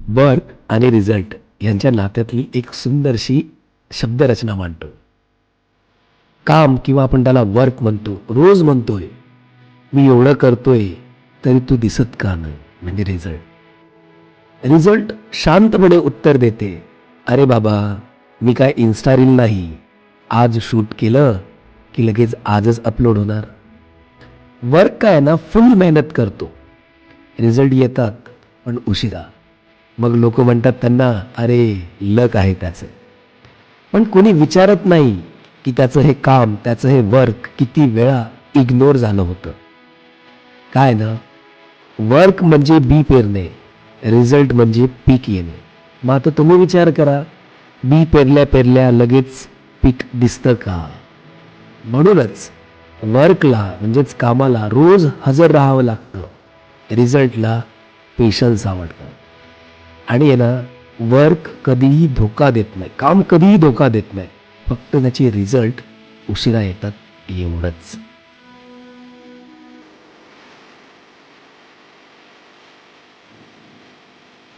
Work आणि result यांच्या नात्यातली एक सुंदरशी शब्दरचना मांडतो. काम किंवा आपण त्याला वर्क म्हणतो, रोज म्हणतोय मी एवढं करतोय तरी तू दिसत का नाही, म्हणजे रिझल्ट. रिझल्ट शांतपणे उत्तर देते, अरे बाबा मी काय इन्स्टा रील नाही, आज शूट केलं की लगेच आजच अपलोड होणार. वर्क काय ना फुल मेहनत करतो, रिझल्ट येतात पण उशिरा. मग लोक म्हणतात त्यांना, अरे लक आहे त्याचं. पण कोणी विचारत नाही की त्याचं हे काम, त्याचं हे वर्क किती वेळा इग्नोर झालं होतं. काय ना, वर्क म्हणजे बी पेरणे, रिझल्ट म्हणजे पीक येणे. मग आता तुम्ही विचार करा, बी पेरल्या पेरल्या लगेच पीक दिसतं का? म्हणूनच वर्कला म्हणजेच कामाला रोज हजर राहावं लागतं, रिझल्टला पेशन्स आवडतं. आणि आहे ना, वर्क कधीही धोका देत नाही, काम कधीही धोका देत नाही, फक्त त्याचे रिझल्ट उशिरा येतात एवढंच.